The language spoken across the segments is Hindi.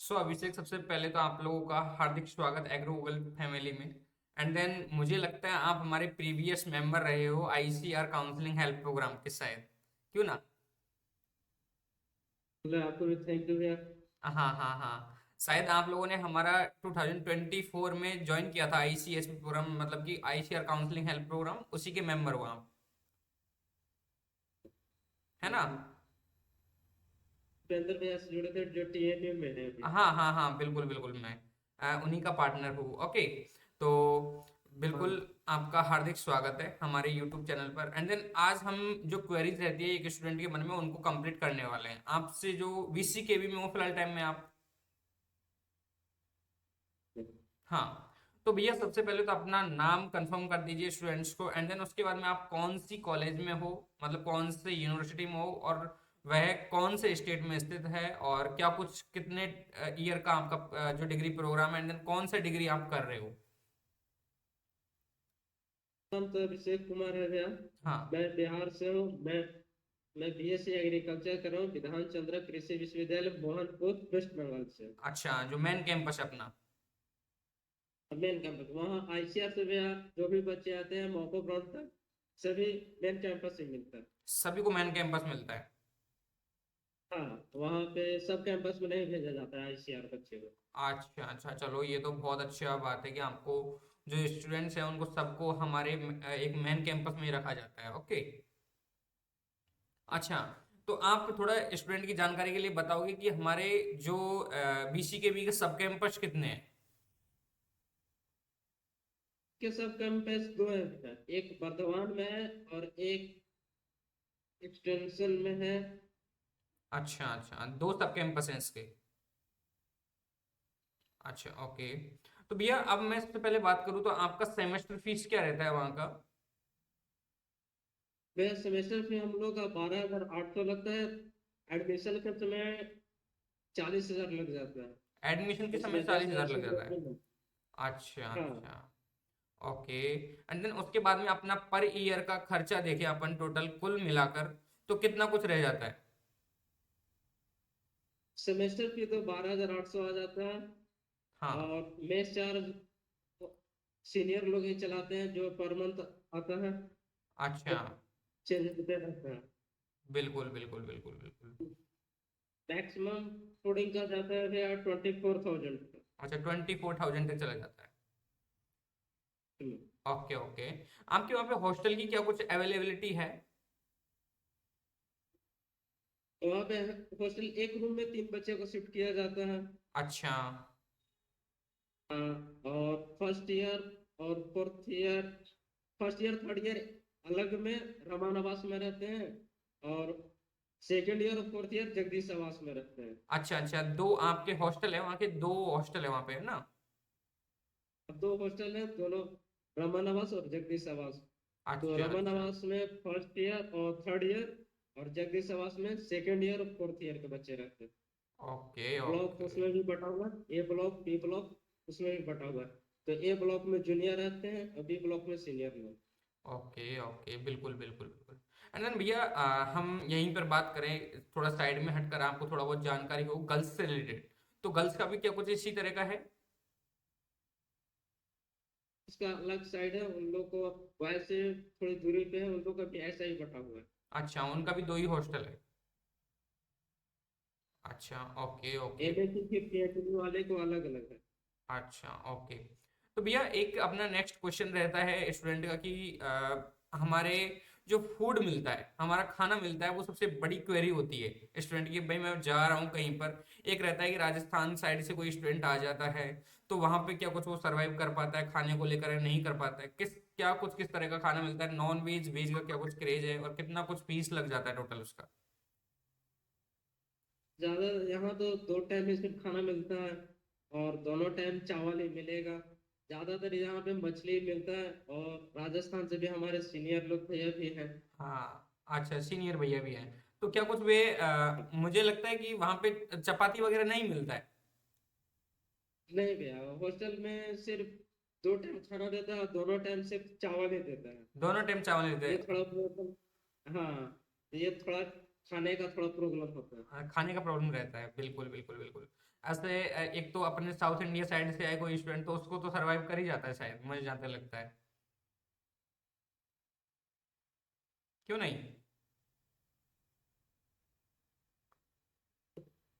सो अभिषेक, सबसे पहले तो आप लोगों का हार्दिक स्वागत एग्रो गूगल फैमिली में। एंड देन मुझे लगता है आप हमारे प्रीवियस मेंबर रहे हो आईसीआर काउंसलिंग हेल्प प्रोग्राम के, शायद, क्यों ना। आपको भी थैंक यू भैया। हाँ हाँ हाँ, शायद आप लोगों ने हमारा 2024 में ज्वाइन किया था आईसीएसपी प्रोग्राम, मतलब कि आईसीआर काउंसलिंग हेल्प प्रोग्राम, उसी के मेंबर हो आप, है ना। उपेंद्र भैया से जुड़े थे जो टीएनयू में है अभी। हाँ हाँ हाँ, बिल्कुल बिल्कुल, मैं उन्हीं का पार्टनर हूँ। ओके, तो हाँ, बिल्कुल आपका हार्दिक स्वागत है हमारे यूट्यूब चैनल पर। एंड देन आज हम जो क्वेरीज रहती है एक स्टूडेंट के मन में, उनको कंप्लीट करने वाले हैं आपसे। जो बीसी के भी में हो फिलहाल टाइम में आप। हाँ, तो भैया सबसे पहले तो अपना नाम कंफर्म कर दीजिए स्टूडेंट्स को, एंड देन उसके बाद में आप कौन सी कॉलेज में हो, मतलब कौन से यूनिवर्सिटी में हो, और वह कौन से स्टेट में स्थित है, और क्या कुछ कितने ईयर का आपका जो डिग्री प्रोग्राम है, एंड देन कौन सा डिग्री आप कर रहे हो। नाम तो अभिषेक कुमार है भैया। हाँ। मैं बिहार से हूँ। मैं बीएससी एग्रीकल्चर कर रहा हूँ विधान चंद्र कृषि विश्वविद्यालय मोहनपुर वेस्ट बंगाल से। अच्छा, जो मेन कैंपस है अपना। मेन कैंपस वहाँ आईसीआर से भैया जो भी बच्चे आते हैं मॉको ग्राउंड तक सभी मेन कैंपस से मिलता है। सभी को मेन कैंपस मिलता है। हाँ, वहाँ पे सब कैंपस में नहीं भेजा जाता है आईसीआर बच्चे को। अच्छा अच्छा, चलो ये तो बहुत अच्छा बात है कि आपको जो स्टूडेंट्स हैं उनको सबको हमारे एक मेन कैंपस में ही रखा जाता है। ओके। अच्छा, तो आप थोड़ा स्टूडेंट की जानकारी के लिए बताओगे कि हमारे जो बीसी के बी के सब कैंपस कितने हैं। के सब कैंपस दो है भैया, एक बर्धमान में है और एक एक्सटेंशन में है। अच्छा अच्छा, दो सब कैंपस हैं इसके। अच्छा, ओके। तो भैया अब मैं सबसे पहले बात करूँ तो आपका सेमेस्टर फीस क्या रहता है वहाँ का। भैया सेमेस्टर फी हम लोग का 12,800 लगता है। एडमिशन के समय 40,000 लग जाता है। एडमिशन के समय उसमें दस 40,000 हजार लग से जाता है। ऊपर। अच्छा हाँ, अच्छा, ओके। एंड देन उसके बाद में अपना पर ईयर का खर्चा देखे अपन, टोटल कुल मिलाकर तो कितना कुछ रह जाता है। सेमेस्टर फी तो 12,800 आ जाता है। हाँ। और मेस चार्ज सीनियर लोग ही चलाते हैं जो पर मंथ आता है। अच्छा, चेंज होते रहता है। बिल्कुल बिल्कुल बिल्कुल बिल्कुल। मैक्सिमम फूडिंग का जाता है भैया 24,000। अच्छा, 24,000 तक चला जाता है। Okay okay. आपके वहाँ पे हॉस्टल की क्या कुछ अवेलेबिलिटी है। वहाँ पे हॉस्टल एक रूम में 3 बच्चे को शिफ्ट किया जाता है। अच्छा और फर्स्ट ईयर और fourth year, first year third year अलग में रमान आवास में रहते हैं। और सेकेंड ईयर और फोर्थ ईयर जगदीश आवास में रहते हैं। अच्छा अच्छा, दो आपके हॉस्टल है वहाँ के, दो हॉस्टल है वहाँ पे, है ना। अब दो हॉस्टल है दोनों, रमान आवास और जगदीश आवास। तो अच्छा रमान अच्छा, आवास में फर्स्ट ईयर और थर्ड ईयर, और जगदीश आवास में सेकेंड ईयर और फोर्थ ईयर के बच्चे रहते हैं। ओके ब्लॉक ओके उसमें भी बटा हुआ है, ए ब्लॉक बी ब्लॉक उसमें भी बटा हुआ है। तो ए ब्लॉक में जूनियर रहते हैं और बी ब्लॉक में सीनियर लोग। ओके ओके, बिल्कुल बिल्कुल बिल्कुल। एंड देन भैया हम यहीं पर बात करें, थोड़ा साइड में हटकर आपको थोड़ा बहुत जानकारी हो गर्ल्स से रिलेटेड, तो गर्ल्स का भी क्या कुछ इसी तरह का है। इसका अलग साइड है उन लोग को, बॉयज से थोड़ी दूरी पे है उन लोग का भी ऐसा ही बटा हुआ है। अच्छा, उनका भी दो ही हॉस्टल है। अच्छा, ओके ओके। एमएससी की पीएचडी वाले को अलग अलग है। अच्छा, ओके। तो भैया एक अपना नेक्स्ट क्वेश्चन रहता है स्टूडेंट का कि हमारे जो फूड मिलता है, हमारा खाना मिलता है, वो सबसे बड़ी क्वेरी होती है स्टूडेंट की। भाई मैं जा रहा हूँ कहीं पर, एक रहता है कि राजस्थान साइड से कोई स्टूडेंट आ जाता है, तो वहां पे क्या कुछ वो सरवाइव कर पाता है खाने को लेकर, नहीं कर पाता है, किस तरह का खाना मिलता है, नॉन वेज वेज का क्या कुछ क्रेज है, और कितना कुछ फीस लग जाता है टोटल उसका। ज्यादा यहाँ तो 2 टाइम ही सिर्फ खाना मिलता है। और दोनों टाइम चावल ही मिलेगा। ज्यादातर यहाँ पे मछली मिलता है। और राजस्थान से भी हमारे सीनियर लोग भैया भी हैं। हाँ, अच्छा, सीनियर भैया भी हैं, तो क्या कुछ वे मुझे लगता है कि वहां पे चपाती वगैरह नहीं मिलता है। नहीं भैया, हॉस्टल में सिर्फ 2 टाइम खाना देता है, दोनों टाइम सिर्फ चावल ही देता है। दोनों टाइम चावल देते ये हैं। थोड़ा बहुत, हाँ, ये थोड़ा खाने का थोड़ा प्रॉब्लम होता है। खाने का प्रॉब्लम रहता है, बिल्कुल बिल्कुल बिल्कुल। ऐसे एक तो अपने साउथ इंडिया साइड से आए कोई स्टूडेंट तो उसको तो सरवाइव कर ही जाता है शायद, मुझे जहाँ तक लगता है, क्यों नहीं?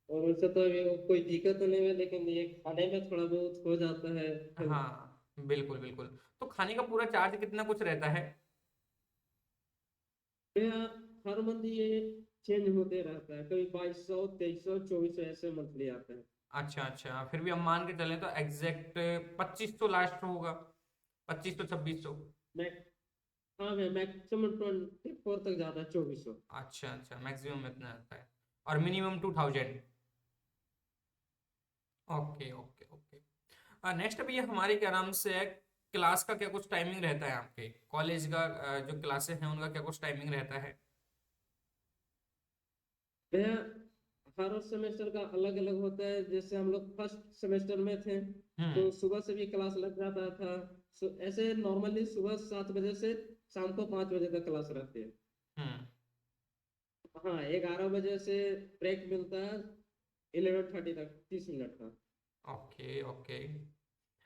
और वैसे तो अभी कोई दिक्कत तो नहीं है, लेकिन ये खाने में थोड़ा बहुत हो जाता है। हाँ बिल्कुल बिल्कुल। तो खाने का पूरा चार्ज कितना कुछ रहता है? यहाँ हर मंथ ये चेंज होते रहता है, कभी 2200, 2300, 2400 ऐसे मंथली आता है। अच्छा अच्छा, फिर भी हम मान के चलें तो एग्जैक्ट 2500 लास्ट होगा, 2500 2600। मैं हाँ, मैं मैक्सिमम 24 तक जाता है, 2400। अच्छा अच्छा, मैक्सिमम इतना आता है, और minimum 2000। Okay okay okay. Next अभी ये हमारे क्या नाम से है, क्लास का क्या कुछ टाइमिंग रहता है आपके कॉलेज का? जो क्लासेस हैं उनका क्या कुछ टाइमिंग रहता है? मैं हर सेमेस्टर का अलग अलग होता है। जैसे हम लोग फर्स्ट सेमेस्टर में थे हम्म तो सुबह से भी क्लास लग जाता था। ऐसे नॉर्मली सुबह 7 बजे से शाम को 5 बजे तक क्लास रहती है। हम्म। हाँ, 11 बजे से ब्रेक मिलता है, 11:30 तक, 30 मिनट का। Okay okay.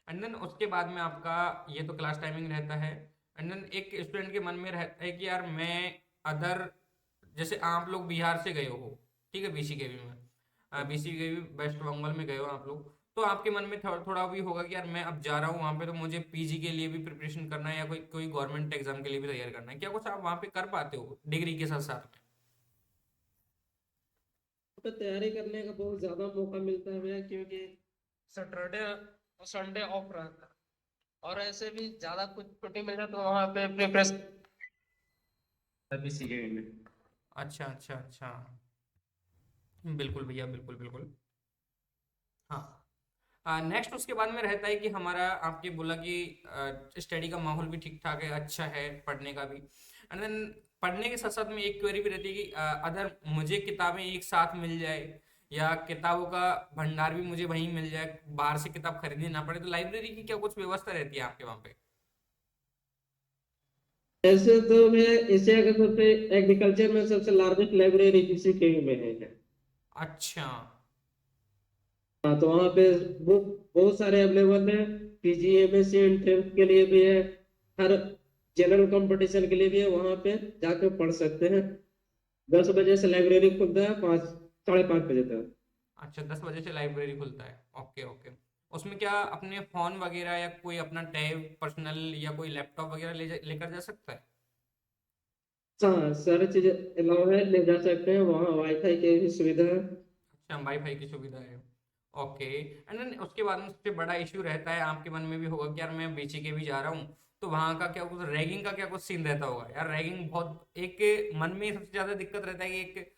एंड देन उसके बाद में आपका ये तो क्लास टाइमिंग रहता है। एंड देन एक स्टूडेंट के मन में रहता है कि यार मैं अदर, जैसे आप लोग बिहार से गए हो, ठीक है, बीसीकेवी में, बीसीकेवी वेस्ट बंगाल में गए हो आप लोग, तो आपके मन में थोड़ा थोड़ा भी होगा कि यार मैं अब जा रहा हूँ वहाँ पे, तो मुझे पीजी के लिए भी प्रिपरेशन करना है या कोई कोई गवर्नमेंट एग्जाम के लिए भी तैयार करना है, क्या कुछ आप वहाँ पे कर पाते हो डिग्री के साथ साथ में? पे तैयारी करने का बहुत ज्यादा मौका मिलता है भैया, क्योंकि सैटरडे और संडे ऑफ रहता है। और ऐसे भी ज्यादा कुछ छुट्टी मिल जाए तो वहाँ पे प्रिपरेशन बीसीके में। अच्छा अच्छा अच्छा, बिल्कुल भैया, बिल्कुल बिल्कुल। हाँ, नेक्स्ट उसके बाद में रहता है कि हमारा, आपके बोला कि स्टडी का माहौल भी ठीक ठाक है, अच्छा है पढ़ने का भी। एंड देन पढ़ने के साथ साथ में एक क्वेरी भी रहती है कि अगर मुझे किताबें एक साथ मिल जाए या किताबों का भंडार भी मुझे वहीं मिल जाए, बाहर से किताब खरीदनी ना पड़े, तो लाइब्रेरी की क्या कुछ व्यवस्था रहती है आपके वहाँ पे? ऐसे तो भैया एशिया का सबसे, एग्रीकल्चर में सबसे लार्जेस्ट लाइब्रेरी बीसीके में है। अच्छा। हाँ, तो वहाँ पे बुक बहुत सारे अवेलेबल है। पीजी, एमएससी, एंट्रेंस के लिए भी है, हर जनरल कंपटीशन के लिए भी है। वहाँ पे जाके पढ़ सकते हैं। 10 बजे से लाइब्रेरी खुलता है, 5, 5:30 बजे तक। अच्छा, 10 बजे से लाइब्रेरी खुलता है, ओके ओके। उसमें क्या अपने फोन वगैरह या कोई अपना टैब पर्सनल या कोई लैपटॉप वगैरह लेकर जा सकता है? हाँ, सारी चीजें अलाउ है, ले जा सकते हैं। वहाँ वाईफाई की भी सुविधा है। अच्छा, वाईफाई की सुविधा है, ओके। एंड देन उसके बाद में सबसे बड़ा इश्यू रहता है, आपके मन में भी होगा कि यार मैं बीची के भी जा रहा हूँ, तो वहाँ का क्या कुछ रैगिंग का क्या कुछ सीन रहता होगा यार? रैगिंग बहुत एक मन में सबसे ज्यादा दिक्कत रहता है कि एक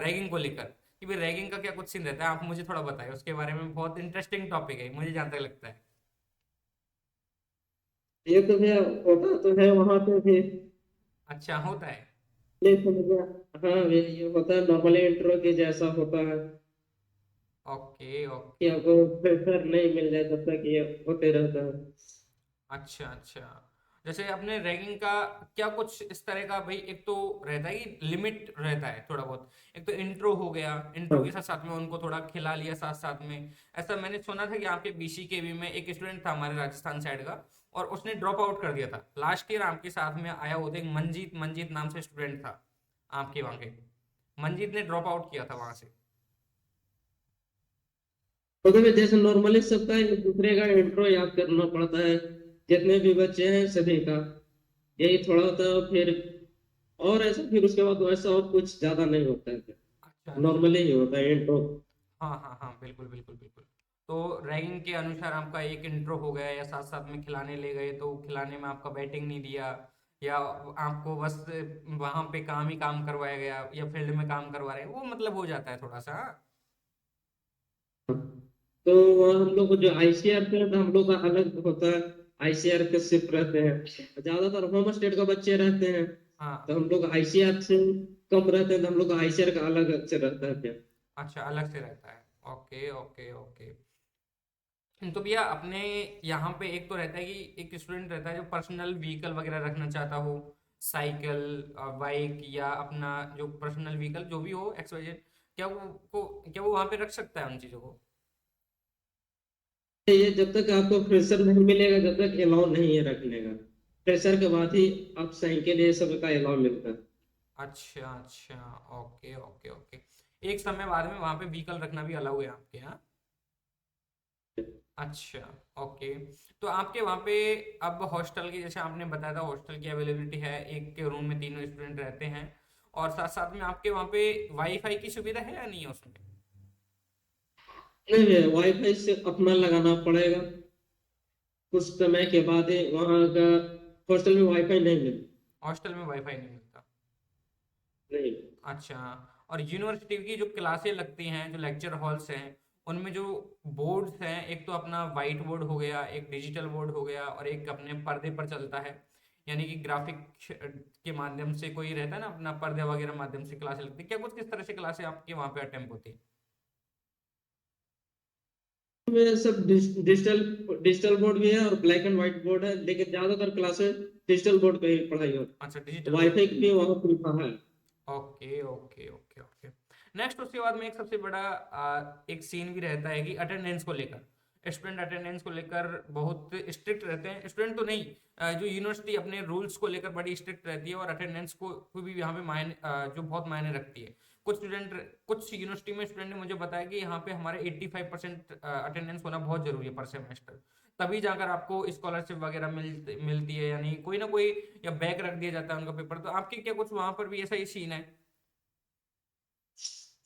रैगिंग को लेकर, कि भाई रैगिंग का क्या कुछ सीन रहता है, आप मुझे थोड़ा बताएं उसके बारे में, बहुत इंटरेस्टिंग टॉपिक है मुझे जहाँ तक लगता है। ये तो भैया होता तो है वहाँ पे भी, अच्छा, होता है। लेकिन भैया, हाँ भैया, ये होता है नॉर्मली इंट्रो के जैसा होता है ओके कि ओके। आपको प्रेशर नहीं मिल जाए तब तक ये होते रहता है। अच्छा अच्छा। जैसे अपने रैगिंग का क्या कुछ इस तरह का भाई, एक तो रहता है कि लिमिट रहता है थोड़ा बहुत, एक तो इंट्रो हो गया, इंट्रो के हाँ, साथ साथ में उनको थोड़ा खिला लिया साथ साथ में। ऐसा मैंने सुना था कि आपके बीसीकेवी में एक स्टूडेंट था हमारे राजस्थान साइड का, और उसने ड्रॉप आउट कर दिया था लास्ट ईयर, आपके साथ में आया होता एक मंजीत, मंजीत नाम से स्टूडेंट था आपके वहाँ के, मंजीत ने ड्रॉप आउट किया था वहां से। तो भैया जैसे नॉर्मली सबका एक दूसरे का इंट्रो याद करना पड़ता है, जितने भी बच्चे हैं सभी का यही थोड़ा होता है। फिर और ऐसा, फिर उसके बाद वैसा और कुछ ज्यादा नहीं होता है, अच्छा अच्छा। नॉर्मली ही होता है इंट्रो। हाँ हाँ हाँ, बिल्कुल बिल्कुल बिल्कुल। तो रैगिंग के अनुसार आपका एक इंट्रो हो गया, या साथ साथ में खिलाने ले गए तो खिलाने में आपका बैटिंग नहीं दिया, या आपको बस वहां पे काम ही काम करवाया गया, या फील्ड में काम करवा रहे हैं, वो मतलब हो जाता है थोड़ा सा, हाँ? तो वहाँ हम लोग को जो आईसीआर पे रहता है, हम लोग का अलग होता है। आईसीआर के शिफ्ट रहते हैं, ज्यादातर होम स्टेट का बच्चे रहते हैं, हाँ। तो हम लोग आईसीआर से कम रहते हैं, तो हम लोग का आईसीआर का अलग से रहता है फिर। अच्छा, अलग से रहता है, ओके ओके ओके। तो भैया अपने यहाँ पे एक तो रहता है कि एक स्टूडेंट रहता है जो पर्सनल व्हीकल वगैरह रखना चाहता हो, साइकिल, बाइक या अपना जो पर्सनल व्हीकल जो भी हो XYZ, क्या वो वहां पे रख सकता है उन चीजों को? ये जब तक आपको फ्रेशर नहीं मिलेगा जब तक अलाउ नहीं है रखने का। फ्रेशर के बाद ही आप साइकिल ये सब का अलाउ मिलता है। अच्छा अच्छा, ओके ओके ओके। एक समय बाद में वहां पे व्हीकल रखना भी अलाउ है आपके यहाँ? अच्छा, ओके। तो आपके वहाँ पे अब हॉस्टल की, जैसे आपने बताया था हॉस्टल की अवेलेबिलिटी है, एक के रूम में तीनों स्टूडेंट रहते हैं, और साथ साथ में आपके वहाँ पे वाईफाई की सुविधा है या नहीं है उसमें? नहीं है, वाईफाई से अपना लगाना पड़ेगा। कुछ समय के बाद ही वहाँ का हॉस्टल में वाईफाई नहीं मिलता। हॉस्टल में वाईफाई नहीं मिलता? नहीं। अच्छा। और यूनिवर्सिटी की जो क्लासें लगती हैं, जो लेक्चर हॉल्स हैं, उनमें जो बोर्ड्स हैं, एक तो अपना वाइट बोर्ड हो गया, एक डिजिटल बोर्ड हो गया, और एक अपने पर्दे पर चलता है, यानी कि ग्राफिक के माध्यम से कोई रहता है ना, अपना पर्दे वगैरह माध्यम से क्लासें लगती है, क्या कुछ किस तरह से क्लासें आपके वहाँ पे अटेम्प्ट होती है? में सब डिजिटल डिजिटल बोर्ड भी है और ब्लैक एंड व्हाइट बोर्ड है, लेकिन ज्यादातर क्लासेस डिजिटल बोर्ड पे ही पढ़ाई अच्छा, होती। डिजिटल बोर्ड वाईफाई पे। भी वहाँ पर है। Okay okay okay okay. Next उसके बाद में एक सबसे बड़ा एक सीन भी रहता है कि अटेंडेंस को लेकर, स्टूडेंट अटेंडेंस को लेकर बहुत स्ट्रिक्ट रहते हैं। स्टूडेंट तो नहीं, जो यूनिवर्सिटी अपने रूल्स को लेकर बड़ी स्ट्रिक्ट रहती है, और अटेंडेंस को भी यहाँ पे मायने जो बहुत मायने रखती है। कुछ यूनिवर्सिटी में स्टूडेंट ने मुझे बताया कि यहाँ पे हमारे 85% अटेंडेंस होना बहुत जरूरी है पर सेमेस्टर, तभी जाकर आपको स्कॉलरशिप वगैरह मिलती है, यानी कोई ना कोई, या बैक रख दिया जाता है उनका पेपर। तो आपके क्या कुछ वहां पर भी ऐसा ही सीन है?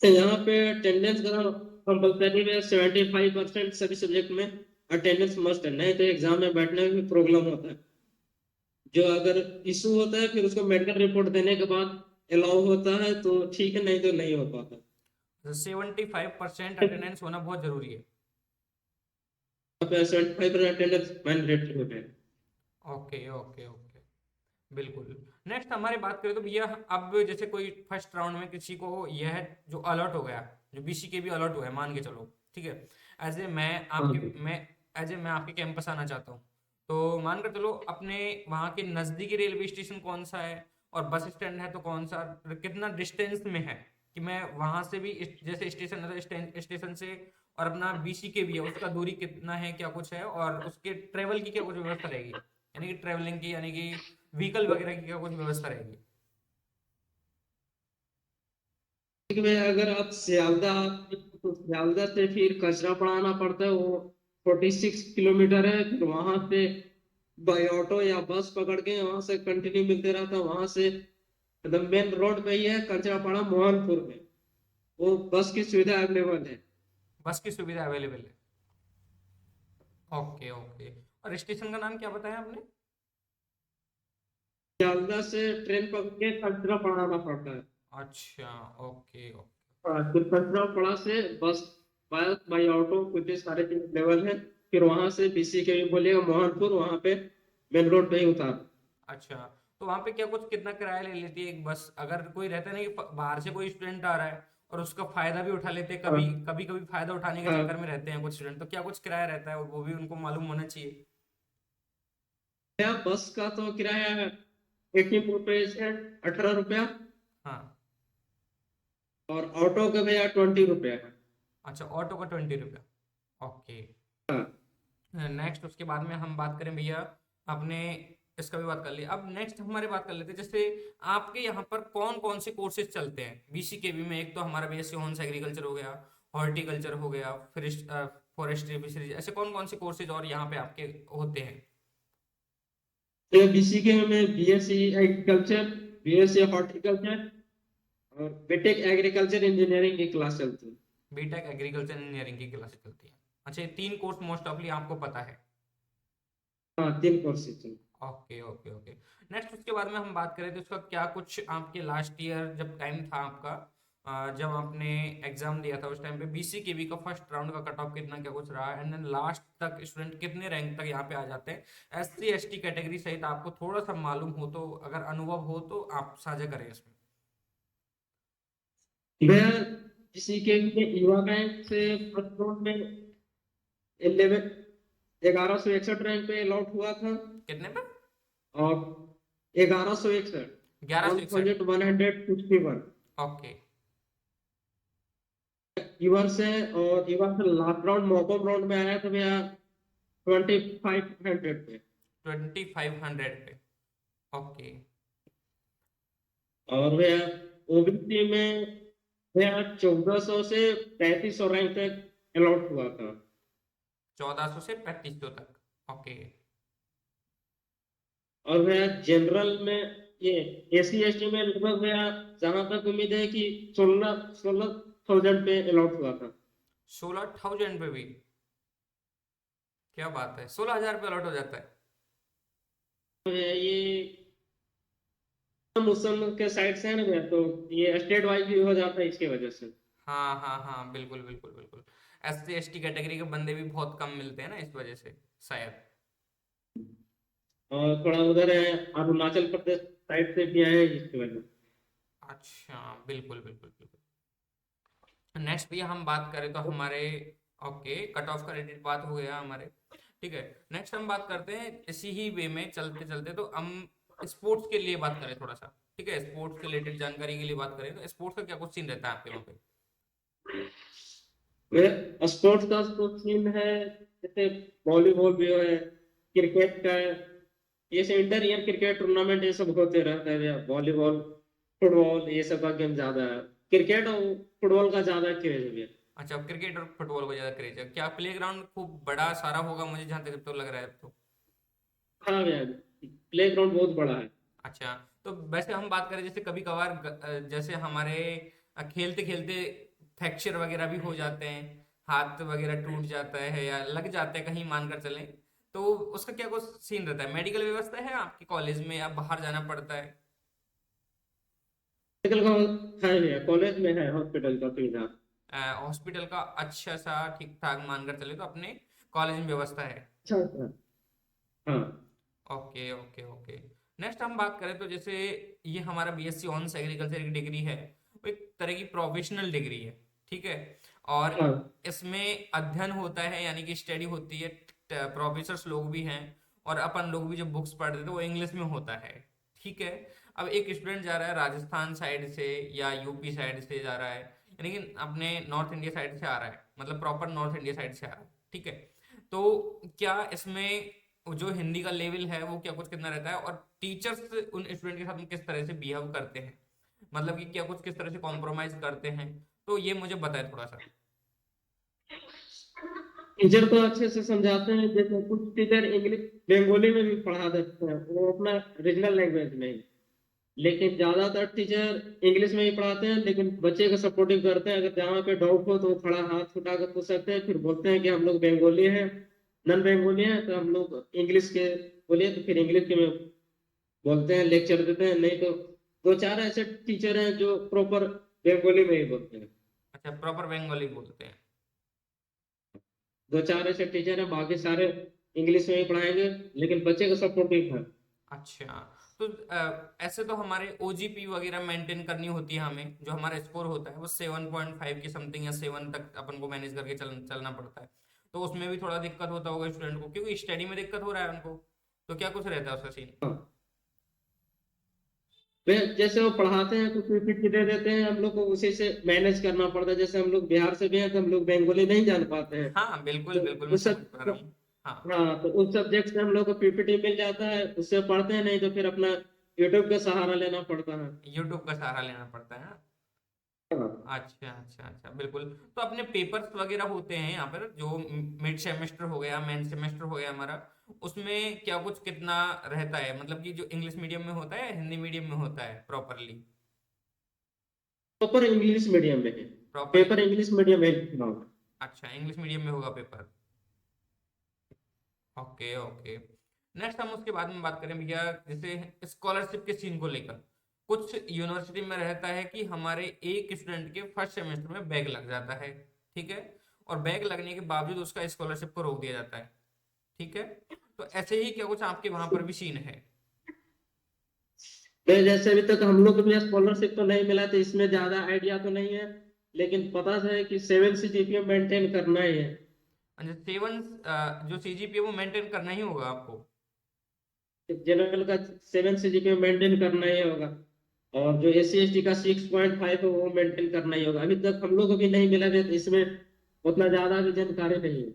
तो यहाँ पे अटेंडेंस का कंपलसरी है 75% सभी सब्जेक्ट में। अटेंडेंस मस्ट है, नहीं तो एग्जाम में बैठने में भी प्रॉब्लम होता है। जो अगर इशू होता है फिर उसको मेडिकल रिपोर्ट देने के बाद अलाउ होता है तो ठीक है, नहीं तो नहीं हो पाता। 75% अटेंडेंस होना बहुत जरूरी है? 75% अटेंडेंस मैंडेटरी होता है। ओके ओके ओके, बिल्कुल। नेक्स्ट हमारी बात करें तो भैया, अब जैसे कोई फर्स्ट राउंड में किसी को यह जो अलर्ट हो गया, जो बीसी के भी अलर्ट हुआ है, मान के चलो, ठीक है, एज ए हाँ जी। मैं आपके कैंपस आना चाहता हूँ, तो मान कर चलो अपने वहाँ के नज़दीकी रेलवे स्टेशन कौन सा है, और बस स्टैंड है तो कौन सा, कितना डिस्टेंस में है, कि मैं वहाँ से भी जैसे स्टेशन है तो स्टेशन से, और अपना बीसी के भी है उसका दूरी कितना है, क्या कुछ है, और उसके ट्रेवल की क्या कुछ व्यवस्था रहेगी, यानी कि ट्रेवलिंग की, यानी कि व्हीकल वगैरह की क्या कुछ व्यवस्था रहेगी? में अगर आप सियालदा, तो सियालदा से फिर कचरा पड़ाना पड़ता है, वो 46 किलोमीटर है। फिर वहां पे बाई ऑटो या बस पकड़ के वहां से कंटिन्यू मिलते रहता है। वहां से एकदम मेन रोड पे ही है कचरा पड़ा मोहनपुर में। वो बस की सुविधा अवेलेबल है। बस की सुविधा अवेलेबल है? Okay okay. और स्टेशन का नाम क्या बताया आपने? सियालदा से ट्रेन पकड़ के कचरा पड़ाना पड़ता है। अच्छा, ओके ओके। फिर कचरा पड़ा से बस बस बाई ऑटो कुछ सारे चीज अवेलेबल है। फिर वहां से बीसी के भी बोलिएगा मोहनपुर, वहां पे मेन रोड पे ही उतार। अच्छा, तो वहाँ पे क्या कुछ कितना किराया ले लेती है एक बस, अगर कोई रहता है ना कि बाहर से कोई स्टूडेंट आ रहा है और उसका फायदा भी उठा लेते हैं, कभी हाँ कभी कभी फायदा उठाने के चक्कर हाँ। में रहते हैं कुछ स्टूडेंट, तो क्या कुछ किराया रहता है, और वो भी उनको मालूम होना चाहिए। क्या बस का तो किराया 18 रुपए है, 18 रुपया। हाँ। और ऑटो का भैया 20 रुपया है। अच्छा, ऑटो का 20 रुपया, ओके। हाँ। नेक्स्ट उसके बाद में हम बात करें भैया, आपने इसका भी बात कर लिया, अब नेक्स्ट हमारे बात कर लेते हैं, जैसे आपके यहाँ पर कौन कौन से कोर्सेज चलते हैं बीसीकेबी में? एक तो हमारा बीएससी ऑनर्स एग्रीकल्चर हो गया, हॉर्टिकल्चर हो गया, फिर फॉरेस्ट्री फिशरीज, ऐसे कौन कौन से कोर्सेज और यहाँ पे आपके होते हैं? तो बीसी के में बीएससी एग्रीकल्चर, बीएससी हॉर्टिकल्चर और बीटेक एग्रीकल्चर इंजीनियरिंग की क्लास चलती है। बीटेक एग्रीकल्चर इंजीनियरिंग की क्लासेस चलती हैं? अच्छा, ये तीन कोर्स मोस्ट ऑफली आपको पता है? हाँ, 3 कोर्सेज चलती ओके ओके ओके। नेक्स्ट उसके बाद में हम बात करें तो उसका क्या कुछ आपके लास्ट ईयर जब टाइम था आपका, जब आपने एग्जाम दिया था उस टाइम पे बीसीकेबी का फर्स्ट राउंड का कट ऑफ कितना क्या कुछ रहा, एंड देन लास्ट तक स्टूडेंट कितने रैंक तक यहाँ पे आ जाते हैं एससी एसटी कैटेगरी सहित, आपको थोड़ा सा मालूम हो तो, अगर अनुभव हो तो आप साझा करें इसमें। है। मैं बीसी के में युवा बैंक से फर्स्ट राउंड में 11 1161 रैंक पे लॉट हुआ था। कितने पे? और 1161, 1161। 1161 ओके। यूआर से। और यूआर से लास्ट राउंड मॉकअप राउंड में आया तो भैया 2500 पे। 2500 पे। ओके। और भैया ओबीसी में भैया 1400 से 3500 रैंक तक अलॉट हुआ था। 1400 से 3500 तक। ओके। और भैया जनरल में ये एसी एसटी में लगभग भैया जहां तक उम्मीद है कि 16,000 पे अलॉट हुआ था। 16,000 पे भी? क्या बात है, 16,000 पे अलॉट हो जाता है? तो भैया ये मुसलमान के साइड से है ना भैया, तो ये स्टेट वाइज भी हो जाता है इसकी वजह से। हाँ हाँ हाँ, बिल्कुल बिल्कुल बिल्कुल। SC ST कैटेगरी के बंदे भी बहुत कम मिलते हैं ना, इस वजह से शायद। और थोड़ा उधर है अरुणाचल प्रदेश साइड से भी आए हैं इसकी वजह से। अच्छा, बिल्कुल बिल्कुल बिल्कुल। नेक्स्ट भैया हम बात करें तो हमारे, ओके, कट ऑफ का रिलेटेड बात हो गया हमारे। ठीक है। नेक्स्ट हम बात करते हैं इसी ही वे में चलते चलते, तो हम स्पोर्ट्स के लिए बात करें थोड़ा सा। ठीक है, स्पोर्ट्स के रिलेटेड जानकारी के लिए बात करें तो स्पोर्ट्स का क्या कुछ सीन रहता है आपके वहाँ पे? स्पोर्ट्स का तो सीन है, जैसे वॉलीबॉल भी है, क्रिकेट का है। ये सब इंटर ईयर क्रिकेट टूर्नामेंट ये सब होते रहता है भैया। वॉलीबॉल, फुटबॉल ये सब का गेम ज्यादा है। क्रिकेट और फुटबॉल का ज्यादा क्रेज है भैया। अच्छा, क्रिकेट और फुटबॉल को ज्यादा क्रेज है क्या? प्ले ग्राउंड खूब बड़ा सारा होगा मुझे जहाँ तक तो लग रहा है अब तो। हाँ भैया, प्ले ग्राउंड बहुत बड़ा है। अच्छा। तो वैसे हम बात करें जैसे कभी कभार जैसे हमारे खेलते खेलते फ्रैक्चर वगैरह भी हो जाते हैं, हाथ वगैरह टूट जाता है या लग जाता है कहीं, मानकर चलें, तो उसका क्या कुछ सीन रहता है? मेडिकल व्यवस्था है आपके कॉलेज में या बाहर जाना पड़ता है? मेडिकल का है भैया, कॉलेज में है हॉस्पिटल का सुविधा। हॉस्पिटल का अच्छा सा ठीक ठाक मानकर चले तो अपने कॉलेज में व्यवस्था है? अच्छा अच्छा। हाँ ओके ओके ओके। नेक्स्ट हम बात करें तो जैसे ये हमारा BSc ऑनर्स एग्रीकल्चर की डिग्री है, वो एक तरह की प्रोफेशनल डिग्री है। ठीक है। और हाँ। इसमें अध्ययन होता है, यानी कि स्टडी होती है, प्रोफेसर्स लोग भी हैं, और अपन लोग भी जब बुक्स पढ़ते हैं तो वो इंग्लिश में होता है। ठीक है। अब एक स्टूडेंट जा रहा है राजस्थान साइड से या यूपी साइड से जा रहा है, यानी कि अपने नॉर्थ इंडिया साइड से आ रहा है, मतलब प्रॉपर नॉर्थ इंडिया साइड से आ रहा है। ठीक है। तो क्या इसमें जो हिंदी का लेवल है वो क्या कुछ कितना रहता है, और टीचर्स उन स्टूडेंट के साथ में किस तरह से बिहेव करते हैं, मतलब कि क्या कुछ किस तरह से कॉम्प्रोमाइज करते हैं, तो ये मुझे बताए थोड़ा सा। टीचर तो अच्छे से समझाते हैं, जैसे कुछ टीचर इंग्लिश बंगाली में भी पढ़ा देते हैं, वो अपना रीजनल लैंग्वेज में ही। लेकिन ज्यादातर टीचर इंग्लिश में ही पढ़ाते हैं, लेकिन बच्चे को सपोर्टिव करते हैं। अगर जहाँ पे डाउट हो तो वो खड़ा हाथ उठा कर पूछ सकते हैं, फिर बोलते हैं कि हम लोग बंगाली हैं, नॉन बंगाली हैं, तो हम लोग इंग्लिश के बोलिए, तो फिर इंग्लिश के में बोलते हैं, लेक्चर देते हैं। नहीं तो दो चार ऐसे टीचर हैं जो प्रॉपर बंगाली में ही बोलते हैं। अच्छा, प्रॉपर बंगाली बोलते हैं। दो चार ऐसे टीचर हैं, बाकी सारे इंग्लिश में ही पढ़ाएंगे, लेकिन बच्चे को सपोर्टिव है। अच्छा। तो ऐसे तो हमारे OGP वगैरह मेंटेन करनी होती है हमें, जो हमारा स्कोर होता है वो 7.5 की समथिंग या 7 तक अपन को मैनेज करके चलना पड़ता है। तो उसमें भी थोड़ा दिक्कत होता होगा स्टूडेंट को, क्योंकि स्टडी में दिक्कत हो रहा है उनको, तो क्या कुछ रहता है उसका सीन? हाँ। वे जैसे वो पढ़ाते हैं तो पीपीटी दे देते हैं, हम लोग को उसी से मैनेज करना पड़ता है। जैसे हम लोग बिहार से भी हैं तो हम लोग बंगाली नहीं जान पाते हैं, हाँ बिल्कुल तो बिल्कुल, मैं उस समझ सब। पा रहा हूँ। हाँ। हाँ, तो उस सब्जेक्ट से हम लोग को पीपीटी मिल जाता है, उससे पढ़ते हैं। नहीं तो फिर अपना यूट्यूब का सहारा लेना पड़ता है। यूट्यूब का सहारा लेना पड़ता है, हाँ। हाँ। अच्छा अच्छा अच्छा, बिल्कुल। तो अपने पेपर्स वगैरह होते हैं यहाँ पर, जो मिड सेमेस्टर हो गया, मेन सेमेस्टर हो गया हमारा, उसमें क्या कुछ कितना रहता है, मतलब कि जो इंग्लिश मीडियम में होता है, हिंदी मीडियम में होता है प्रॉपरली? प्रॉपर इंग्लिश मीडियम में है। प्रॉपर। पेपर इंग्लिश मीडियम में लिखना होगा। अच्छा, इंग्लिश मीडियम में होगा पेपर। Okay okay. नेक्स्ट हम उसके बाद में बात करें भैया, जैसे स्कॉलरशिप के सीन को लेकर, कुछ यूनिवर्सिटी में रहता है कि हमारे एक स्टूडेंट के फर्स्ट सेमेस्टर में बैग लग जाता है। ठीक है। और बैग लगने के बावजूद उसका स्कॉलरशिप को रोक दिया जाता है। ठीक है। तो ऐसे ही क्या कुछ आपके वहां पर भी सीन है? तो जैसे अभी तक हम लोग को भी स्कॉलरशिप तो नहीं मिला, तो इसमें ज्यादा आइडिया तो नहीं है। लेकिन पता है कि 7 सीजीपीए मेंटेन करना ही है। अच्छा, 7 जो CGPA वो मेंटेन करना ही होगा आपको? जनरल का 7 सीजीपीए मेंटेन करना ही होगा, और जो SC ST का 6.5 है वो मेंटेन करना ही होगा। अभी तक हम लोग को भी नहीं मिला है, तो इसमें उतना ज्यादा भी जानकारी नहीं है।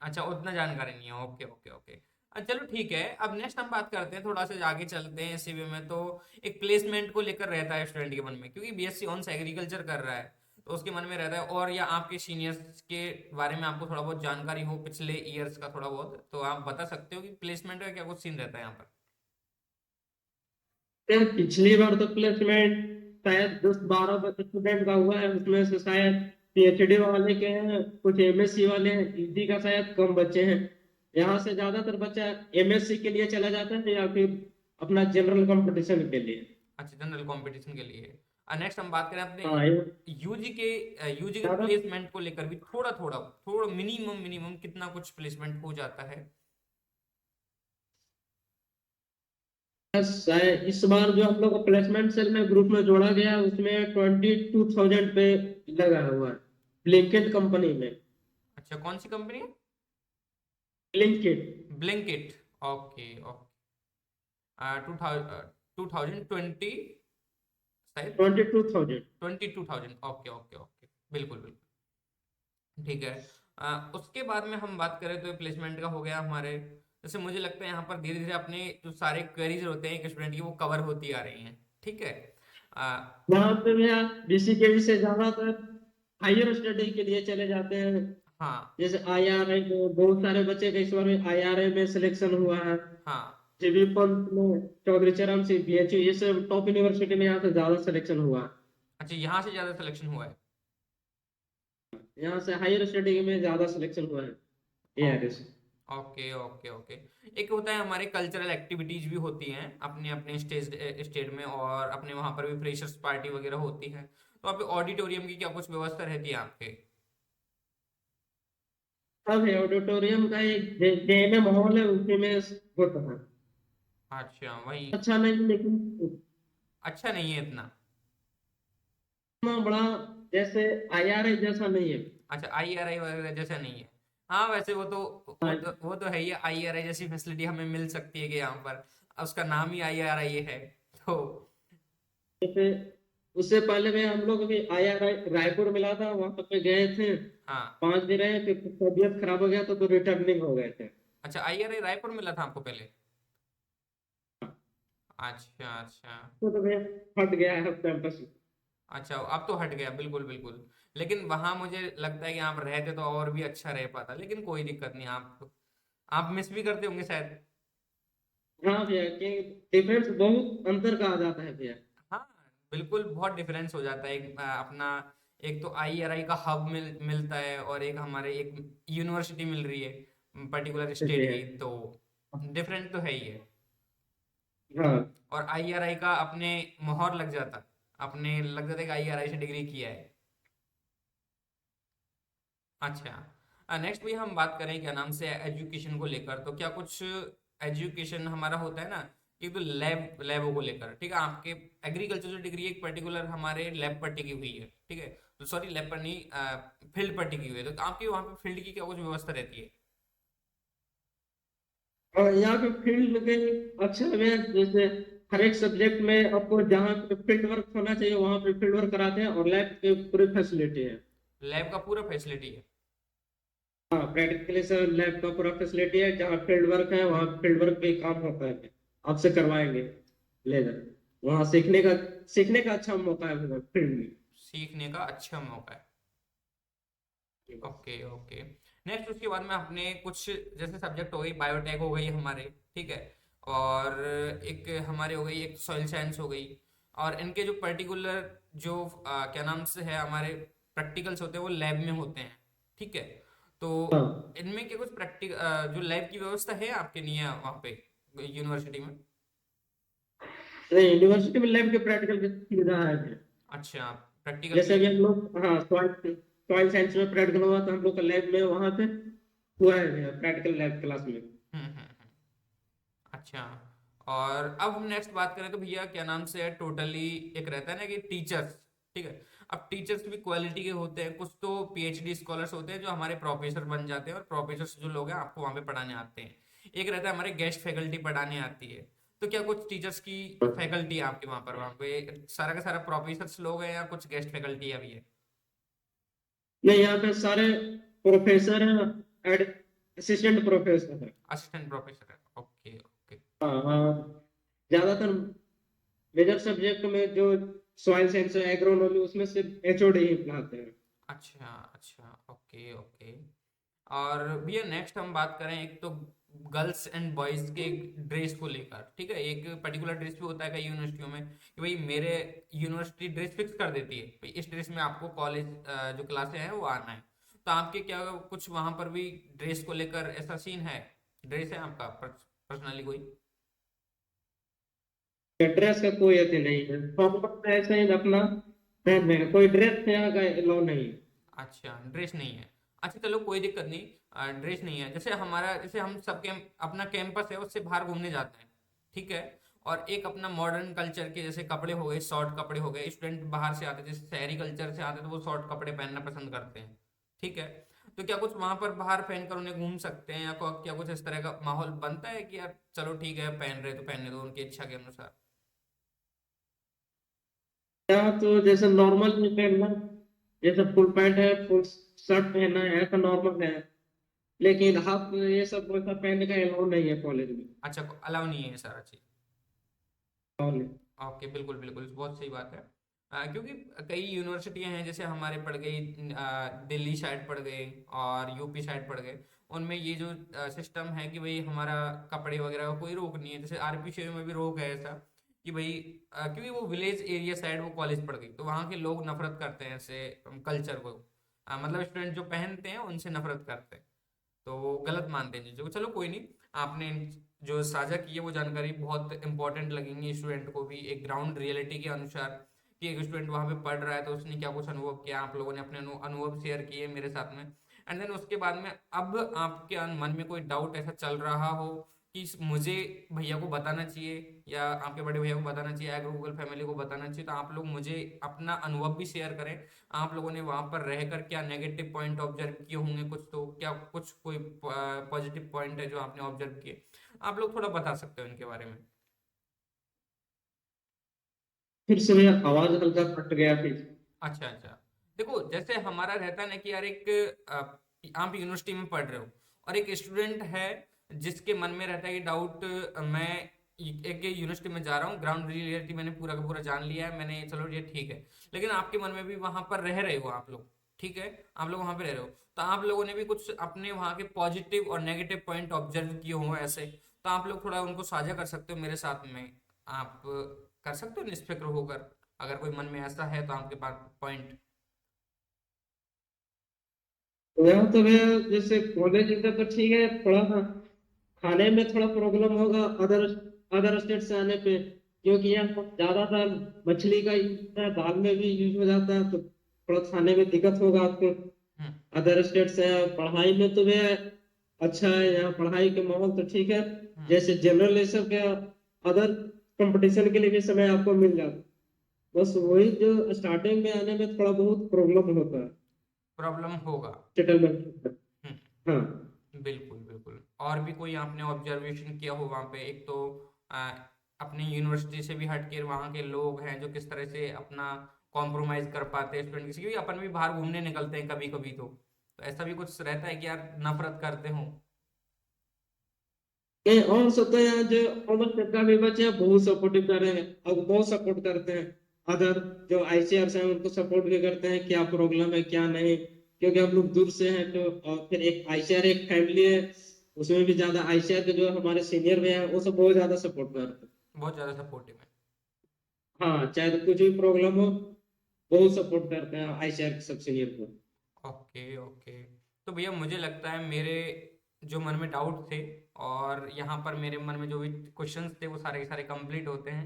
अच्छा, उतना जानकारी नहीं है। Okay okay okay. चलो ठीक है। अब नेक्स्ट हम बात करते हैं, थोड़ा सा आगे चलते हैं सीवी में। तो एक प्लेसमेंट को लेकर रहता है स्टूडेंट के मन में, क्योंकि बीएससी ऑनर्स एग्रीकल्चर कर रहा है, तो उसके मन में रहता है। और या आपके सीनियर्स के बारे में आपको थोड़ा बहुत जानकारी हो पिछले ईयर्स का थोड़ा बहुत, तो आप बता सकते हो कि प्लेसमेंट का क्या कुछ सीन रहता है यहाँ पर। यार पिछली बार तो प्लेसमेंट शायद 10-12 स्टूडेंट का हुआ है, उसमें से शायद PhD वाले के हैं, कुछ MSc वाले हैं, ED का शायद कम बच्चे हैं। यहाँ से ज्यादातर बच्चा MSc के लिए चला जाता है, या फिर अपना जनरल कंपटीशन के लिए। अच्छा, जनरल कंपटीशन के लिए। नेक्स्ट हम बात करें अपने हाँ ये यूजी के ज्यादा प्लेसमेंट को लेकर भी, थोड़ा थोड़ा थोड़ा मिनिमम मिनिमम कितना कुछ प्लेसमेंट हो जाता है। शायद इस बार जो हम लोग को प्लेसमेंट सेल में ग्रुप में जोड़ा गया, उसमें 22,000 पे लगा हुआ है, ब्लिंकिट कंपनी में। अच्छा, कौन सी कंपनी है? Blinkit Blinkit. Okay okay. 2020 शायद। 22,000। 22,000। ओके ओके ओके, बिल्कुल बिल्कुल। ठीक है। उसके बाद में हम बात करें तो प्लेसमेंट का हो गया हमारे। जैसे मुझे लगता है यहाँ पर धीरे धीरे अपने जो सारे क्वेरीज होते हैं एक स्टूडेंट की, वो कवर होती आ रही हैं। ठीक है। आ, वहां पे भैया BCKV से ज्यादातर हायर स्टडी के लिए चले जाते हैं। हाँ जैसे IRI में बहुत सारे बच्चे का इस बार में IRI में सिलेक्शन हुआ है। हाँ। JB पंत में, चौधरी चरण सिंह BHU, ये सब टॉप यूनिवर्सिटी में यहाँ से ज्यादा सिलेक्शन हुआ है। अच्छा, यहाँ से ज्यादा सिलेक्शन हुआ है। यहाँ से हायर स्टडी में ज्यादा सिलेक्शन हुआ है ARS। Okay okay okay. एक होता है हमारे कल्चरल एक्टिविटीज भी होती हैं अपने अपने स्टेट में, और अपने वहां पर भी फ्रेशर्स पार्टी वगैरह होती है। तो आप ऑडिटोरियम की क्या कुछ व्यवस्था रहती है आपके? अब है ऑडिटोरियम का एक JNM माहौल है, उसी में होता है। अच्छा, वही। अच्छा नहीं, लेकिन अच्छा नहीं है इतना। इतना बड़ा जैसे IRI जैसा नहीं है। अच्छा, आईआरआई वगैरह जैसा नहीं है। हाँ, वैसे वो तो है ही। आईआरआई जैसी फैसिलिटी हमें मिल सकती है कि यहाँ पर उसका नाम ही आईआरआई है। तो जैसे उससे पहले में हम लोग भी IRI रायपुर मिला था, वहां पे गए थे। हाँ। 5 दिन रहे, फिर तबीयत खराब हो गया तो रिटर्निंग हो गए थे। अच्छा, आईआरआई रायपुर मिला था आपको पहले? अच्छा अच्छा। तो भैया हट गया है अब कैंपस। अच्छा, अब तो हट गया, बिल्कुल बिल्कुल। लेकिन वहां मुझे लगता है कि आप रहते तो और भी अच्छा रह पाता, लेकिन कोई दिक्कत नहीं। आप मिस भी करते होंगे शायद। हाँ भैया, कि डिफरेंस बहुत अंतर का आ जाता है भैया। हाँ, बिल्कुल बहुत डिफरेंस हो जाता है। एक अपना एक तो आईआरआई का हब मिलता है, और एक हमारे एक यूनिवर्सिटी मिल रही है पर्टिकुलर स्टेट भैया की, तो डिफरेंट तो है ही है। हाँ और आईआरआई का अपने मोहर लग जाता, अपने लग जाता है कि आईआरआई से डिग्री किया है। अच्छा, नेक्स्ट भी हम बात करें क्या नाम से एजुकेशन को लेकर, तो क्या कुछ एजुकेशन हमारा होता है ना, एक तो लैबों को लेकर। ठीक है, आपके एग्रीकल्चर जो डिग्री एक पर्टिकुलर हमारे लैब पर टिकी हुई है। ठीक है, तो सॉरी, लैब पर नहीं, फील्ड पर टिकी हुई है। तो आपकी वहाँ पे फील्ड की क्या कुछ व्यवस्था रहती है? और यहाँ पे फील्ड के अक्षर में, जैसे हर एक सब्जेक्ट में आपको जहाँ पे फील्ड वर्क होना चाहिए वहाँ पे फील्ड वर्क कराते हैं, और लैब की पूरी फैसिलिटी है। लैब का पूरा फैसिलिटी है। हाँ, प्रैक्टिकली सर लैब का पूरा फैसिलिटी है, जहाँ फील्ड वर्क है वहाँ फील्ड वर्क पे काम होता है, आपसे करवाएंगे लेकर। वहाँ सीखने का अच्छा मौका है फील्ड में। सीखने का अच्छा मौका है। Okay okay. नेक्स्ट उसके बाद में अपने कुछ जैसे सब्जेक्ट हो गई, बायोटेक हो गई हमारे। ठीक है। और एक हमारे हो गई, एक सॉइल साइंस हो गई। और इनके जो पर्टिकुलर जो क्या नाम से है हमारे प्रैक्टिकल्स होते हैं, वो लैब में होते हैं। ठीक है। तो हाँ, इनमें क्या कुछ जो लैब की व्यवस्था है आपके लिए वहाँ पे यूनिवर्सिटी में? नहीं यूनिवर्सिटी में लैब के प्रैक्टिकल की सुविधा है। अच्छा, प्रैक्टिकल जैसे की। अभी हम लोग, हाँ, सॉइल साइंस में प्रैक्टिकल हुआ तो हम लोग का लैब में वहाँ पे हुआ है प्रैक्टिकल लैब क्लास में। हम्म। अच्छा। और अब हम नेक्स्ट बात करें तो भैया क्या नाम से है, टोटली एक रहता है ना कि टीचर्स। ठीक है। अब टीचर्स भी क्वालिटी के होते हैं, कुछ तो पीएचडी स्कॉलर्स होते हैं जो हमारे प्रोफेसर बन जाते हैं, और प्रोफेसर जो लोग हैं आपको वहाँ पे पढ़ाने आते हैं। एक रहता है हमारे गेस्ट फैकल्टी पढ़ाने आती है। तो क्या कुछ टीचर्स की फैकल्टी है आपके वहाँ पे सारा का सारा प्रोफेसर्स लोग हैं या कुछ गेस्ट फैकल्टी अभी है? नहीं, यहाँ पे सारे प्रोफेसर हैं, असिस्टेंट प्रोफेसर है। असिस्टेंट प्रोफेसर है, ओके ओके। हाँ हाँ, ज्यादातर मेजर सब्जेक्ट में जो सॉइल साइंस एग्रोनॉमी उसमें सिर्फ एचओडी ही पढ़ाते हैं। अच्छा अच्छा, ओके ओके। और भैया नेक्स्ट हम बात करें एक तो गर्ल्स एंड बॉयज के ड्रेस को लेकर, ठीक है? एक पर्टिकुलर ड्रेस भी होता है कई यूनिवर्सिटियों में कि भाई मेरे यूनिवर्सिटी ड्रेस फिक्स कर देती है भाई इस ड्रेस में आपको कॉलेज जो क्लासें हैं वो आना है। तो आपके क्या कुछ वहां पर भी ड्रेस को लेकर ऐसा सीन है? ड्रेस है आपका पर्सनली कोई? ड्रेस का कोई अति नहीं है, प्रॉपर ऐसे ही अपना पहनने हैं, कोई ड्रेस यहाँ का अलाउ नहीं है। अच्छा, ड्रेस नहीं है। अच्छा चलो कोई दिक्कत नहीं, ड्रेस नहीं है। जैसे हमारा जैसे हम सब अपना कैंपस है उससे बाहर घूमने जाते हैं, ठीक है? और एक अपना मॉडर्न कल्चर के जैसे कपड़े हो गए, शॉर्ट कपड़े हो गए, स्टूडेंट बाहर से आते हैं जैसे शहरी कल्चर से आते हैं तो वो शॉर्ट कपड़े पहनना पसंद करते हैं, ठीक है? तो क्या कुछ वहां पर बाहर पहनकर उन्हें घूम सकते हैं या क्या कुछ इस तरह का माहौल बनता है कि यार चलो ठीक है पहन रहे तो पहनने दो उनकी इच्छा के अनुसार? यहाँ तो जैसे नॉर्मल में पहनना, जैसे फुल पैंट है, फुल शर्ट पहनना है, ऐसा नॉर्मल है। लेकिन हाफ ये सब वैसा पहनने का अलाउ नहीं है कॉलेज में। अच्छा, अलाउ नहीं है ये सारा चीज? Allow नहीं। ओके, बिल्कुल बिल्कुल, बहुत सही बात है। क्योंकि कई यूनिवर्सिटियां हैं जैसे हमारे पड़ गई दिल्ली साइड पड़ गए और यूपी साइड पड़ गए, उनमें ये जो सिस्टम है कि भाई हमारा कपड़े वगैरह का कोई रोक नहीं है। जैसे आरपी में भी रोक है ऐसा कि भाई क्योंकि वो विलेज एरिया साइड वो कॉलेज पड़ गई तो वहाँ के लोग नफरत करते हैं ऐसे कल्चर को। मतलब स्टूडेंट जो पहनते हैं उनसे नफरत करते हैं, तो वो गलत मानते हैं चीज़ों को। चलो कोई नहीं, आपने जो साझा की है वो जानकारी बहुत इंपॉर्टेंट लगेंगी स्टूडेंट को भी एक ग्राउंड रियलिटी के अनुसार कि एक स्टूडेंट वहाँ पे पढ़ रहा है तो उसने क्या कुछ अनुभव किया। आप लोगों ने अपने अनुभव शेयर किए मेरे साथ में। एंड देन उसके बाद में अब आपके मन में कोई डाउट ऐसा चल रहा हो कि मुझे भैया को बताना चाहिए या आपके बड़े भैया को बताना चाहिए, एग्रो गूगल फैमिली को बताना चाहिए, तो आप लोग मुझे अपना अनुभव भी शेयर करें। आप लोगों ने वहां पर रहकर क्या नेगेटिव पॉइंट ऑब्जर्व किए होंगे कुछ, तो क्या कुछ कोई पॉजिटिव पॉइंट है जो आपने ऑब्जर्व किए, आप लोग थोड़ा बता सकते हो इनके बारे में? फिर से मेरा आवाज हल्का फट गया फिर। अच्छा अच्छा, देखो जैसे हमारा रहता है ना कि यार एक आप यूनिवर्सिटी में पढ़ रहे हो और एक स्टूडेंट है जिसके मन में रहता है कि डाउट मैं एक यूनिवर्सिटी में जा रहा हूँ, ग्राउंड रियलिटी मैंने पूरा का पूरा जान लिया है मैंने, चलो ये ठीक है। लेकिन आपके मन में भी वहां पर रह रहे हो आप लोग, ठीक है? आप लोग वहां पे रह रहे हो तो आप लोगों ने भी कुछ अपने वहां के पॉजिटिव और नेगेटिव पॉइंट ऑब्जर्व किए हो ऐसे, तो आप लोग थोड़ा उनको साझा कर सकते हो मेरे साथ में। आप कर सकते हो निष्फिक्र होकर, अगर कोई मन में ऐसा है तो आपके पास पॉइंट। यहाँ तो भैया जैसे कॉलेज इधर तो ठीक है, थोड़ा सा खाने में थोड़ा प्रॉब्लम होगा अदर अदर स्टेट से आने पे, क्योंकि यहाँ ज्यादातर मछली का यूज होता है, दाल में भी यूज हो जाता है, तो थोड़ा खाने में दिक्कत होगा आपको। हम्म अदर स्टेट से पढ़ाई में तो भैया अच्छा है, यहाँ पढ़ाई के माहौल तो ठीक है। हम्म। जैसे जनरल ये सब के अदर कंपटीशन के लिए भी समय आपको मिल जाता है। बस वही जो स्टार्टिंग में आने में थोड़ा बहुत प्रॉब्लम होता है प्रॉब्लम होगा। सेटलमेंट। हम्म। हाँ। बिल्कुल बिल्कुल। और भी कोई आपने ऑब्जर्वेशन किया हो वहाँ पे? एक तो आ, अपनी यूनिवर्सिटी से भी हटके वहाँ के लोग हैं जो किस तरह से अपना कॉम्प्रोमाइज कर पाते हैं स्टूडेंट, क्योंकि अपन भी बाहर घूमने निकलते हैं कभी कभी, तो ऐसा भी कुछ रहता है कि यार नफरत करते हो? नहीं, और सब तो यहाँ जो अदर स्टेट का भी बच्चे हैं बहुत सपोर्टिव कर रहे हैं और बहुत सपोर्ट करते हैं। अदर जो आईसीआर हैं उनको सपोर्ट भी करते हैं, क्या प्रॉब्लम है क्या नहीं, क्योंकि हम लोग दूर से हैं तो। और फिर एक आईसीआर एक फैमिली है, उसमें भी ज्यादा आईसीआर के जो हमारे सीनियर भी हैं वो सब बहुत ज्यादा सपोर्ट करते हैं। बहुत ज़्यादा सपोर्टिव है। हाँ, चाहे तो कुछ भी प्रॉब्लम हो बहुत सपोर्ट करते हैं आईसीआर के सब सीनियर को। Okay okay. तो भैया मुझे लगता है मेरे जो मन में डाउट थे और यहाँ पर मेरे मन में जो भी क्वेश्चंस थे वो सारे के सारे कंप्लीट होते हैं।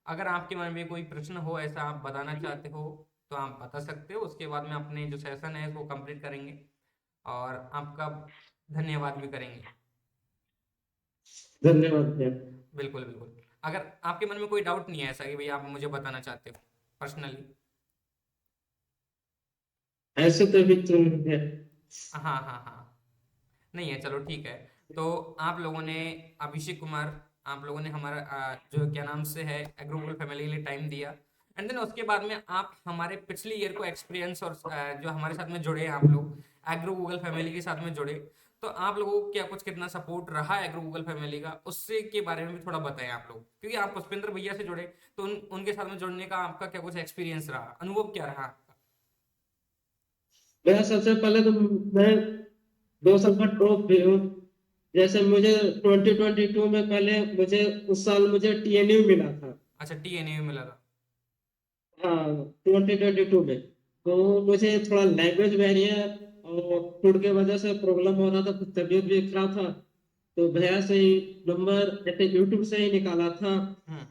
अगर आपके मन में कोई प्रश्न हो ऐसा आप बताना चाहते हो तो आप बता सकते हो, उसके बाद में अपने जो सेशन है वो कंप्लीट करेंगे और आपका धन्यवाद भी करेंगे। धन्यवाद भैया। बिल्कुल बिल्कुल। अगर आपके मन में कोई डाउट नहीं है ऐसा कि भैया आप मुझे बताना चाहते हो पर्सनली? ऐसे तो भी तुम है। हाँ हाँ हाँ। नहीं है, चलो ठीक है। तो आप लोगों ने, अभिषेक कुमार, आप लोगों ने हमारा जो क्या नाम से है एग्रोवोल फैमिली के लिए टाइम दिया, एंड देन उसके बाद में आप हमारे पिछले ईयर को एक्सपीरियंस और जो हमारे साथ में जुड़े हैं आप लोग, एग्रो गूगल फैमिली के साथ में जुड़े, तो आप लोगों को क्या कुछ कितना सपोर्ट रहा एग्रो गूगल फैमिली का, उससे के बारे में भी थोड़ा बताएं आप लोग, क्योंकि आप पुष्पेंद्र भैया से जुड़े, तो उनके साथ में जुड़ने का आपका क्या कुछ एक्सपीरियंस रहा, अनुभव क्या रहा आपका? मैं सबसे पहले तो मैं 2 साल का ड्रॉप भी हूँ। जैसे मुझे 2022 में पहले मुझे उस साल मुझे टीएनयू मिला था। अच्छा, टीएनए में मिला था। हाँ, 2022 में। तो मुझे थोड़ा लैंग्वेज बैरियर और फूड के वजह से प्रॉब्लम हो रहा था, तो तबीयत भी खराब था। तो भैया से ही नंबर ऐसे यूट्यूब से ही निकाला था। हम्म।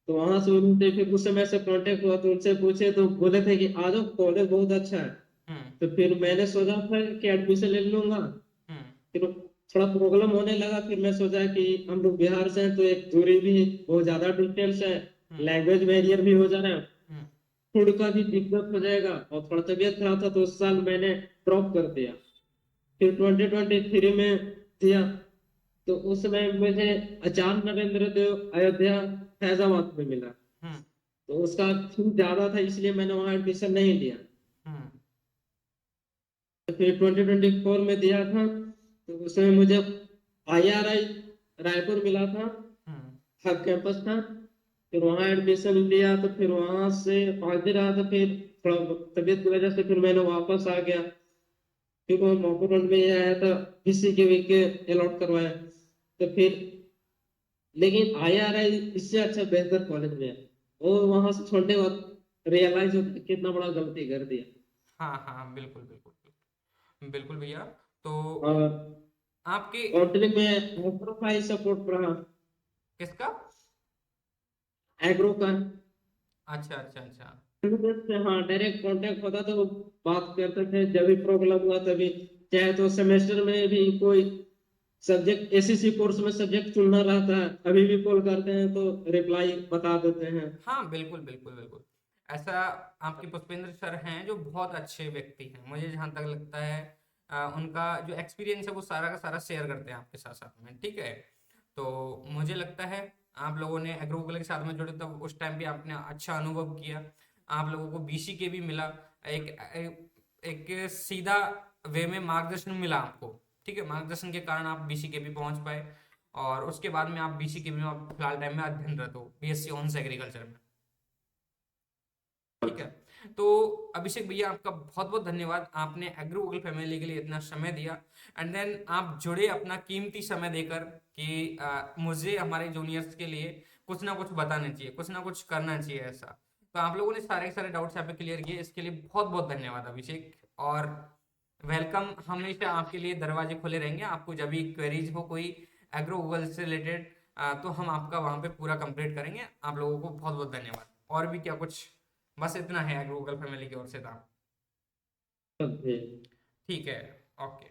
तो वहां से उनसे फिर उस समय से कांटेक्ट हुआ, तो उनसे पूछे तो बोले थे कि आ जाओ, कॉलेज बहुत अच्छा है। हम्म। तो फिर मैंने सोचा था कि एडमिशन ले लूंगा। हम्म। फिर थोड़ा प्रॉब्लम होने लगा, फिर मैं सोचा कि हम लोग बिहार से हैं तो एक दूरी भी बहुत ज्यादा डिस्टेंस है, हम्म। लैंग्वेज बैरियर भी हो जा रहा है, हम्म। फूड का भी दिक्कत हो जाएगा, और थोड़ा तबीयत खराब था, तो उस साल मैंने ड्रॉप कर दिया। फिर 2023 में दिया। तो उस समय मुझे आचार्य नरेंद्र देव अयोध्या फैजाबाद में मिला। हम्म। तो उसका फीस ज्यादा था, इसलिए मैंने वहां एडमिशन नहीं लिया। हम्म। तो फिर 2024 में दिया था, तो उसमें मुझे IRI रायपुर मिला था, हम्म। हब कैंपस था। फिर वहां एडमिशन लिया, तो फिर वहां से 5 दिन रहा, तो फिर थोड़ा तबीयत की वजह से फिर मैंने वापस आ गया। फिर वो मोकोटन में आया था, PCKV के अलॉट करवाया। तो फिर लेकिन IRI इससे अच्छा बेहतर कॉलेज में है। वो वहां से छोड़ने के बाद रियलाइज होता है कितना बड़ा गलती कर दिया। हाँ हाँ, बिल्कुल बिल्कुल बिल्कुल बिल्कुल भैया। तो और आपके काउंसलिंग में एग्रो का ही सपोर्ट रहा। किसका? एग्रो का अच्छा अच्छा अच्छा। से हाँ डायरेक्ट कांटेक्ट होता, तो वो बात करते थे जब भी प्रॉब्लम हुआ तभी। चाहे तो सेमेस्टर में भी कोई सब्जेक्ट ACC कोर्स में सब्जेक्ट चुनना रहता है, अभी भी कॉल करते हैं तो रिप्लाई बता देते हैं। हाँ बिल्कुल बिल्कुल बिल्कुल। ऐसा आपके पुष्पेंद्र सर हैं जो बहुत अच्छे व्यक्ति हैं, मुझे जहाँ तक लगता है उनका जो एक्सपीरियंस है वो सारा का सारा शेयर करते हैं आपके साथ साथ में, ठीक है। तो मुझे लगता है आप लोगों ने एग्रो गूगल के साथ में जुड़े तब उस टाइम भी आपने अच्छा अनुभव किया, आप लोगों को बीसी के भी मिला, एक एक सीधा वे में मार्गदर्शन मिला आपको, ठीक है, मार्गदर्शन के कारण आप बीसी के भी पहुंच पाए, और उसके बाद में आप बीसी के भी में आप फिलहाल टाइम में अध्ययनरत हो, बीएससी ऑनर्स एग्रीकल्चर में, ठीक है। तो अभिषेक भैया आपका बहुत बहुत धन्यवाद, आपने एग्रो गूगल फैमिली के लिए इतना समय दिया, एंड देन आप जुड़े अपना कीमती समय देकर कि मुझे हमारे जूनियर्स के लिए कुछ ना कुछ बताना चाहिए, कुछ ना कुछ करना चाहिए ऐसा। तो आप लोगों ने सारे सारे डाउट्स यहाँ पे क्लियर किए, इसके लिए बहुत बहुत धन्यवाद अभिषेक, और वेलकम, हमेशा आपके लिए दरवाजे खुले रहेंगे, आपको जब भी क्वेरीज हो कोई एग्रो गूगल से रिलेटेड, तो हम आपका वहाँ पे पूरा कंप्लीट करेंगे। आप लोगों को बहुत बहुत धन्यवाद, और भी क्या कुछ? बस इतना है गूगल फैमिली की ओर से था। समझे। ठीक है। ओके।